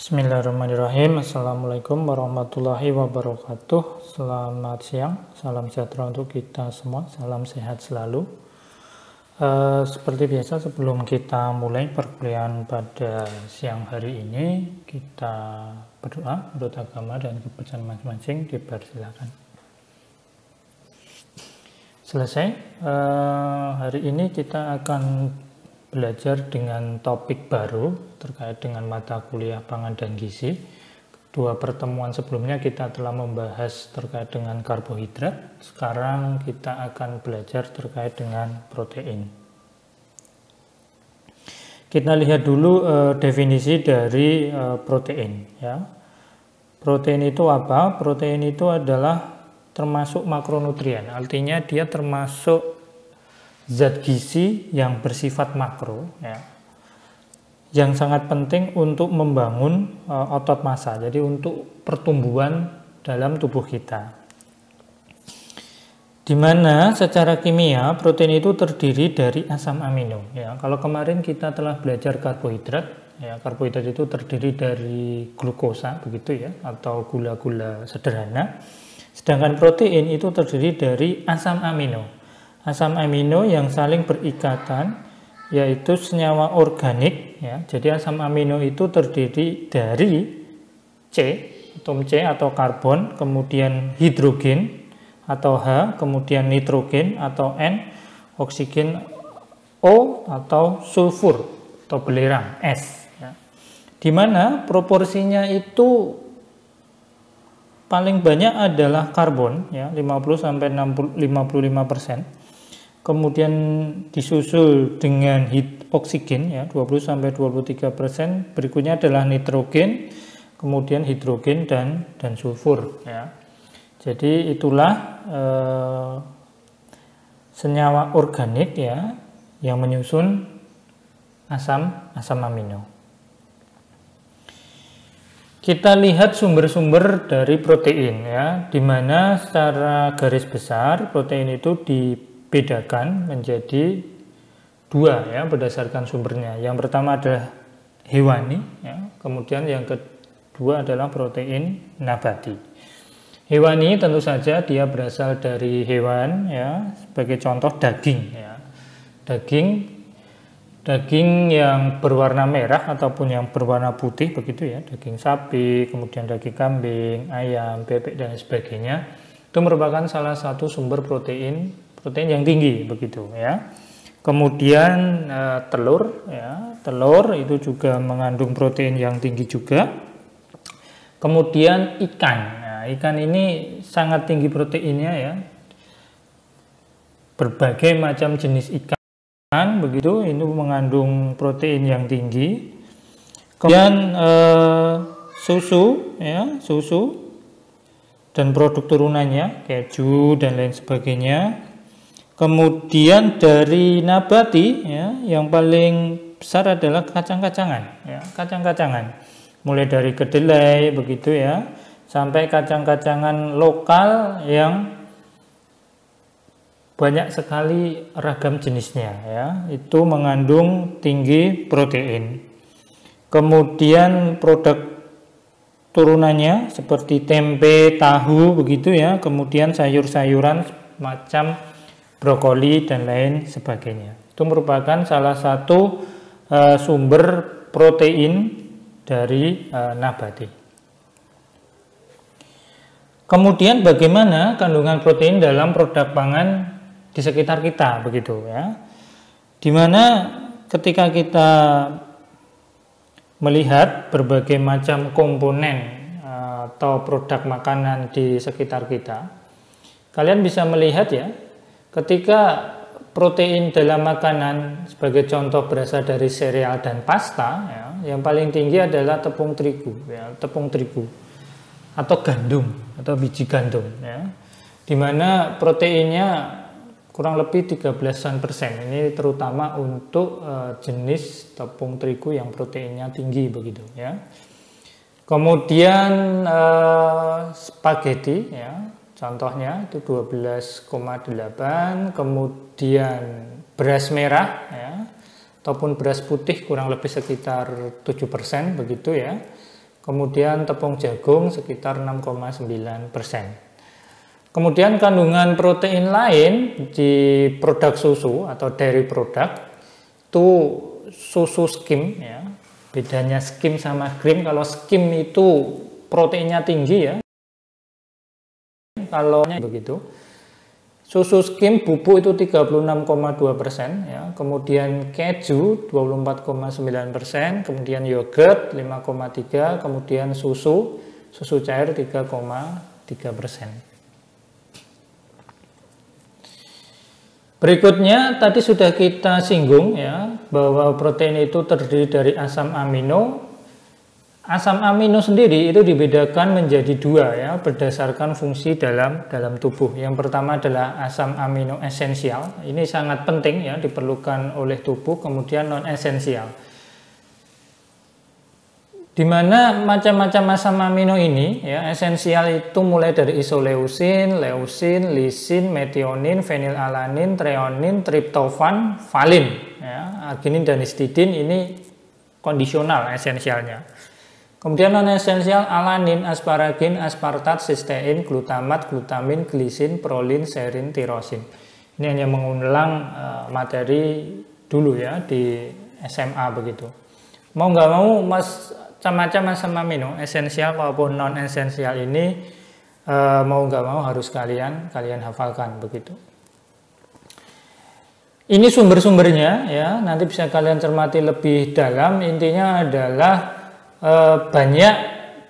Bismillahirrahmanirrahim. Assalamualaikum warahmatullahi wabarakatuh. Selamat siang, salam sejahtera untuk kita semua, salam sehat selalu. Seperti biasa, sebelum kita mulai perkuliahan pada siang hari ini, kita berdoa menurut agama dan kepercayaan masing-masing. Dipersilakan. Selesai. Hari ini kita akan belajar dengan topik baru terkait dengan mata kuliah pangan dan gizi. Dua pertemuan sebelumnya kita telah membahas terkait dengan karbohidrat. Sekarang kita akan belajar terkait dengan protein. Kita lihat dulu definisi dari protein. Ya. Protein itu apa? Protein itu adalah termasuk makronutrien. Artinya dia termasuk zat gizi yang bersifat makro, ya, yang sangat penting untuk membangun otot massa, jadi untuk pertumbuhan dalam tubuh kita. Dimana secara kimia protein itu terdiri dari asam amino. Ya, kalau kemarin kita telah belajar karbohidrat, ya, karbohidrat itu terdiri dari glukosa, begitu ya, atau gula-gula sederhana. Sedangkan protein itu terdiri dari asam amino. Asam amino yang saling berikatan, yaitu senyawa organik, ya. Jadi asam amino itu terdiri dari C, atom C atau karbon, kemudian hidrogen atau H, kemudian nitrogen atau N, oksigen O atau sulfur atau belerang S, ya. Di mana proporsinya itu paling banyak adalah karbon, ya, 50-55%. Kemudian disusul dengan oksigen, ya, 20-23%. Berikutnya adalah nitrogen, kemudian hidrogen dan sulfur, ya. Jadi itulah senyawa organik, ya, yang menyusun asam amino. Kita lihat sumber-sumber dari protein, ya, di mana secara garis besar protein itu dibedakan menjadi dua, ya, berdasarkan sumbernya. Yang pertama adalah hewani, ya, kemudian yang kedua adalah protein nabati. Hewani tentu saja dia berasal dari hewan, ya, sebagai contoh daging, ya. Daging yang berwarna merah ataupun yang berwarna putih, begitu ya, daging sapi, kemudian daging kambing, ayam, bebek dan sebagainya, itu merupakan salah satu sumber protein yang tinggi, begitu ya. Kemudian telur, ya, telur itu juga mengandung protein yang tinggi juga. Kemudian ikan, nah, ikan ini sangat tinggi proteinnya, ya. Berbagai macam jenis ikan, begitu, ini mengandung protein yang tinggi. Kemudian susu, ya, susu dan produk turunannya, keju dan lain sebagainya. Kemudian dari nabati, ya, yang paling besar adalah kacang-kacangan, ya, kacang-kacangan, mulai dari kedelai, begitu ya, sampai kacang-kacangan lokal yang banyak sekali ragam jenisnya, ya, itu mengandung tinggi protein. Kemudian produk turunannya seperti tempe, tahu, begitu ya, kemudian sayur-sayuran macam brokoli dan lain sebagainya. Itu merupakan salah satu sumber protein dari nabati. Kemudian bagaimana kandungan protein dalam produk pangan di sekitar kita, begitu ya. Dimana ketika kita melihat berbagai macam komponen atau produk makanan di sekitar kita, kalian bisa melihat, ya, ketika protein dalam makanan sebagai contoh berasal dari sereal dan pasta, ya, yang paling tinggi adalah tepung terigu, ya, tepung terigu atau gandum atau biji gandum, ya, dimana proteinnya kurang lebih 13%. Ini terutama untuk jenis tepung terigu yang proteinnya tinggi, begitu ya. Kemudian spaghetti, ya, contohnya itu 12,8. Kemudian beras merah, ya, ataupun beras putih kurang lebih sekitar 7%, begitu ya. Kemudian tepung jagung sekitar 6,9%. Kemudian kandungan protein lain di produk susu atau dairy product itu susu skim ya. Bedanya skim sama cream, kalau skim itu proteinnya tinggi ya. Kalau begitu. Susu skim bubuk itu 36,2% ya, kemudian keju 24,9%, kemudian yogurt 5,3%, kemudian susu cair 3,3%. Berikutnya tadi sudah kita singgung ya, bahwa protein itu terdiri dari asam amino. Asam amino sendiri itu dibedakan menjadi dua ya, berdasarkan fungsi dalam tubuh. Yang pertama adalah asam amino esensial. Ini sangat penting ya, diperlukan oleh tubuh. Kemudian non esensial. Di mana macam-macam asam amino ini ya, esensial itu mulai dari isoleusin, leusin, lisin, metionin, fenilalanin, treonin, triptofan, valin ya, arginin dan histidin ini kondisional esensialnya. Kemudian non-esensial alanin, asparagin, aspartat, sistein, glutamat, glutamin, glisin, prolin, serin, tirosin. Ini hanya mengulang materi dulu ya di SMA begitu. Mau nggak mau macam-macam asam amino, esensial maupun non-esensial ini mau nggak mau harus kalian hafalkan begitu. Ini sumber-sumbernya ya, nanti bisa kalian cermati lebih dalam. Intinya adalah banyak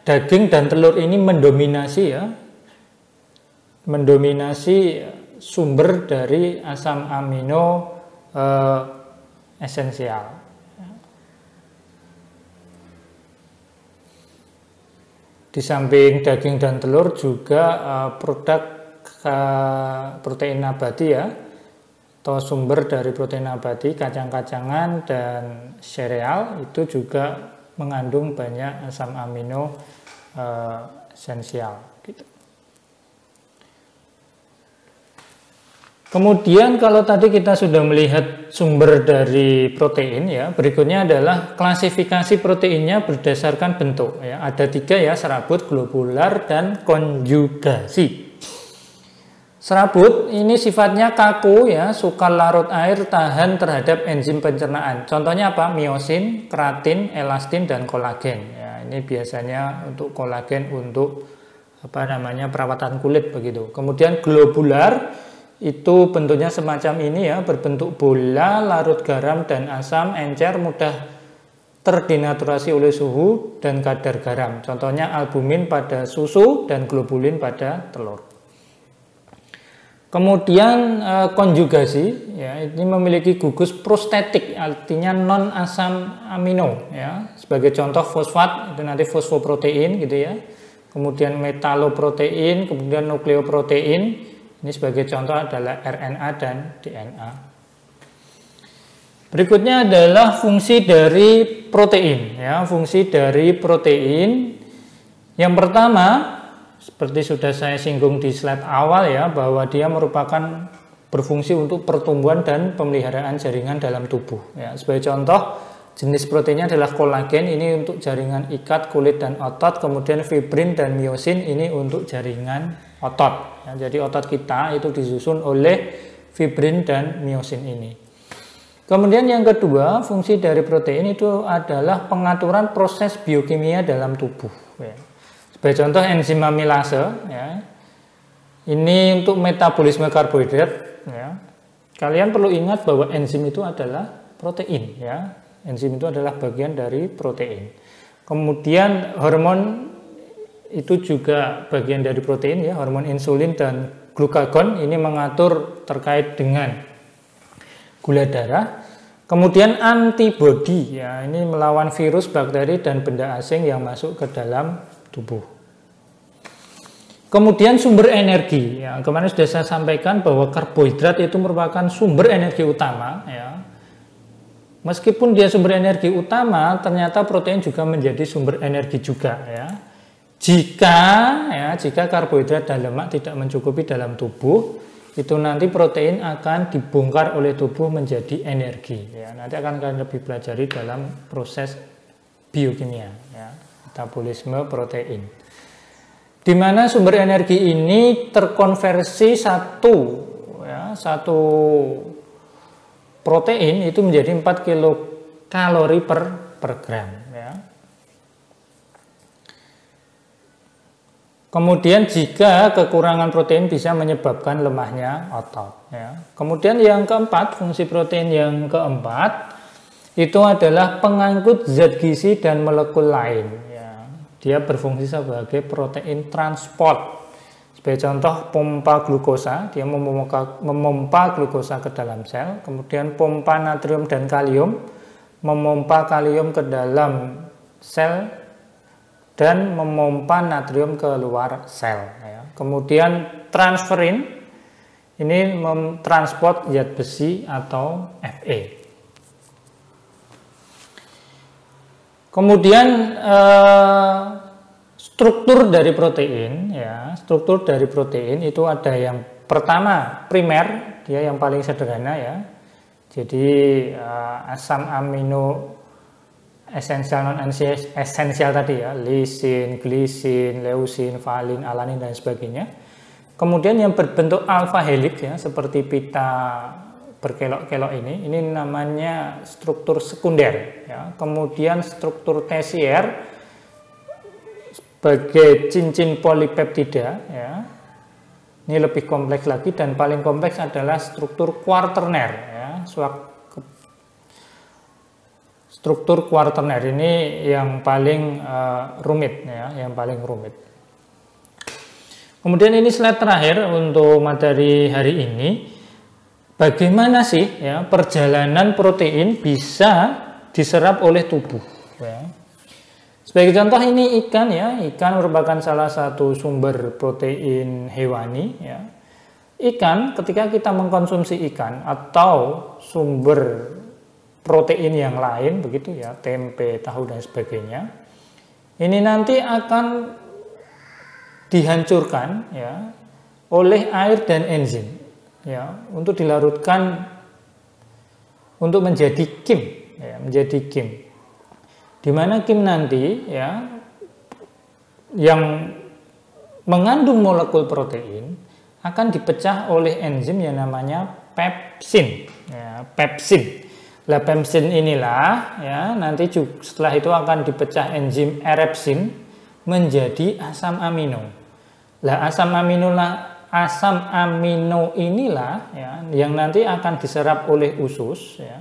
daging dan telur ini mendominasi sumber dari asam amino esensial. Di samping daging dan telur juga produk protein nabati ya, atau sumber dari protein nabati, kacang-kacangan dan sereal itu juga mengandung banyak asam amino esensial gitu. Kemudian kalau tadi kita sudah melihat sumber dari protein ya, berikutnya adalah klasifikasi proteinnya berdasarkan bentuk ya. Ada 3 ya, serabut, globular, dan konjugasi. Serabut ini sifatnya kaku ya, sukar larut air, tahan terhadap enzim pencernaan. Contohnya apa? Miosin, keratin, elastin, dan kolagen. Ya, ini biasanya untuk kolagen untuk perawatan kulit begitu. Kemudian globular itu bentuknya semacam ini ya, berbentuk bola, larut garam dan asam, encer, mudah terdenaturasi oleh suhu dan kadar garam. Contohnya albumin pada susu dan globulin pada telur. Kemudian konjugasi ya, ini memiliki gugus prostetik, artinya non asam amino ya. Sebagai contoh fosfat itu nanti fosfoprotein gitu ya. Kemudian metaloprotein, kemudian nukleoprotein. Ini sebagai contoh adalah RNA dan DNA. Berikutnya adalah fungsi dari protein ya, fungsi dari protein. Yang pertama, seperti sudah saya singgung di slide awal ya, bahwa dia merupakan berfungsi untuk pertumbuhan dan pemeliharaan jaringan dalam tubuh ya. Sebagai contoh, jenis proteinnya adalah kolagen, ini untuk jaringan ikat kulit dan otot, kemudian fibrin dan miosin ini untuk jaringan otot ya. Jadi otot kita itu disusun oleh fibrin dan miosin ini. Kemudian yang kedua, fungsi dari protein itu adalah pengaturan proses biokimia dalam tubuh ya. Sebagai contoh enzim amilase ya. Ini untuk metabolisme karbohidrat ya. Kalian perlu ingat bahwa enzim itu adalah protein ya. Enzim itu adalah bagian dari protein. Kemudian hormon itu juga bagian dari protein ya, hormon insulin dan glukagon ini mengatur terkait dengan gula darah. Kemudian antibodi ya, ini melawan virus, bakteri dan benda asing yang masuk ke dalam tubuh. Kemudian sumber energi ya, kemarin sudah saya sampaikan bahwa karbohidrat itu merupakan sumber energi utama ya. Meskipun dia sumber energi utama, ternyata protein juga menjadi sumber energi juga ya. Jika karbohidrat dan lemak tidak mencukupi dalam tubuh, itu nanti protein akan dibongkar oleh tubuh menjadi energi ya. Nanti akan kalian lebih pelajari dalam proses biokimia ya. metabolisme protein. Di mana sumber energi ini terkonversi satu protein itu menjadi 4 kilokalori per gram. Ya. Kemudian jika kekurangan protein bisa menyebabkan lemahnya otot. Ya. Kemudian yang keempat, fungsi protein yang keempat itu adalah pengangkut zat gizi dan molekul lain. Ya. Dia berfungsi sebagai protein transport. Sebagai contoh, pompa glukosa, dia memompa glukosa ke dalam sel. Kemudian pompa natrium dan kalium, memompa kalium ke dalam sel dan memompa natrium ke luar sel. Ya. Kemudian transferin, ini mentransport zat besi atau Fe. Kemudian struktur dari protein, ya, struktur dari protein itu ada yang pertama primer, dia yang paling sederhana ya. Jadi asam amino esensial non esensial tadi ya, lisin, glisin, leusin, valin, alanin dan sebagainya. Kemudian yang berbentuk alpha helix ya, seperti pita berkelok-kelok ini namanya struktur sekunder ya. Kemudian struktur tersier sebagai cincin polipeptida ya. Ini lebih kompleks lagi dan paling kompleks adalah struktur kuarterner ya. Struktur kuarterner ini yang paling rumit ya, yang paling rumit. Kemudian ini slide terakhir untuk materi hari ini. Bagaimana sih ya perjalanan protein bisa diserap oleh tubuh ya. Sebagai contoh ini ikan ya, ikan merupakan salah satu sumber protein hewani ya. Ikan, ketika kita mengkonsumsi ikan atau sumber protein yang lain begitu ya, tempe, tahu dan sebagainya, ini nanti akan dihancurkan ya oleh air dan enzim ya, untuk dilarutkan untuk menjadi kim ya, menjadi kim. Di mana kim nanti ya yang mengandung molekul protein akan dipecah oleh enzim yang namanya pepsin ya, pepsin. Lah pepsin inilah ya nanti setelah itu akan dipecah enzim erepsin menjadi asam amino. Lah asam amino inilah ya yang nanti akan diserap oleh usus ya.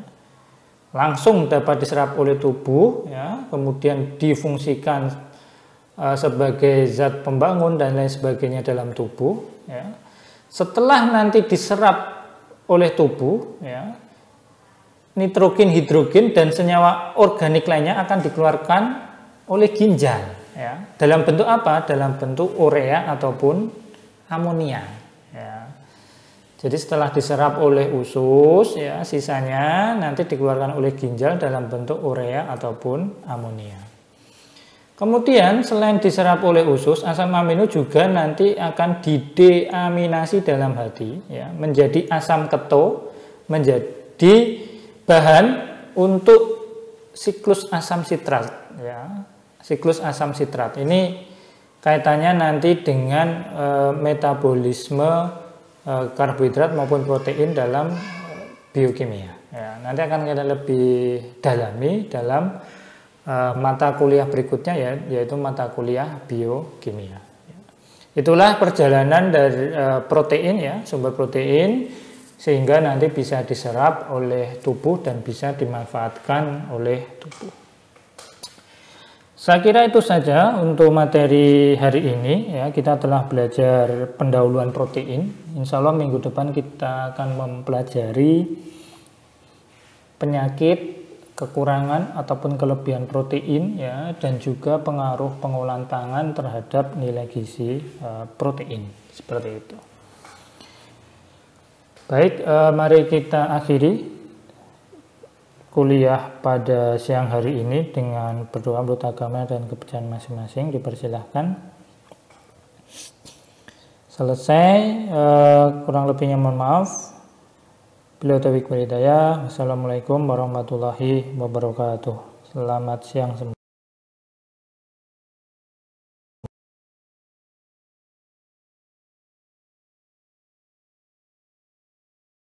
Langsung dapat diserap oleh tubuh ya, kemudian difungsikan sebagai zat pembangun dan lain sebagainya dalam tubuh ya. Setelah nanti diserap oleh tubuh ya, nitrogen, hidrogen dan senyawa organik lainnya akan dikeluarkan oleh ginjal ya. Dalam bentuk apa? Dalam bentuk urea ataupun amonia ya. Jadi setelah diserap oleh usus ya, sisanya nanti dikeluarkan oleh ginjal dalam bentuk urea ataupun amonia. Kemudian selain diserap oleh usus, asam amino juga nanti akan dideaminasi dalam hati ya, menjadi asam keto, menjadi bahan untuk siklus asam sitrat ya. Siklus asam sitrat ini kaitannya nanti dengan metabolisme karbohidrat maupun protein dalam biokimia ya. Nanti akan kita lebih dalami dalam mata kuliah berikutnya ya, yaitu mata kuliah biokimia. Itulah perjalanan dari protein ya, sumber protein, sehingga nanti bisa diserap oleh tubuh dan bisa dimanfaatkan oleh tubuh. Saya kira itu saja untuk materi hari ini ya. Kita telah belajar pendahuluan protein. Insya Allah minggu depan kita akan mempelajari penyakit, kekurangan ataupun kelebihan protein ya, dan juga pengaruh pengolahan pangan terhadap nilai gizi protein seperti itu. Baik, mari kita akhiri kuliah pada siang hari ini dengan berdoa menurut agama dan kepercayaan masing-masing. Dipersilahkan. Selesai, kurang lebihnya mohon maaf. Bila taufiq wal hidayah. Wassalamualaikum warahmatullahi wabarakatuh. Selamat siang semua.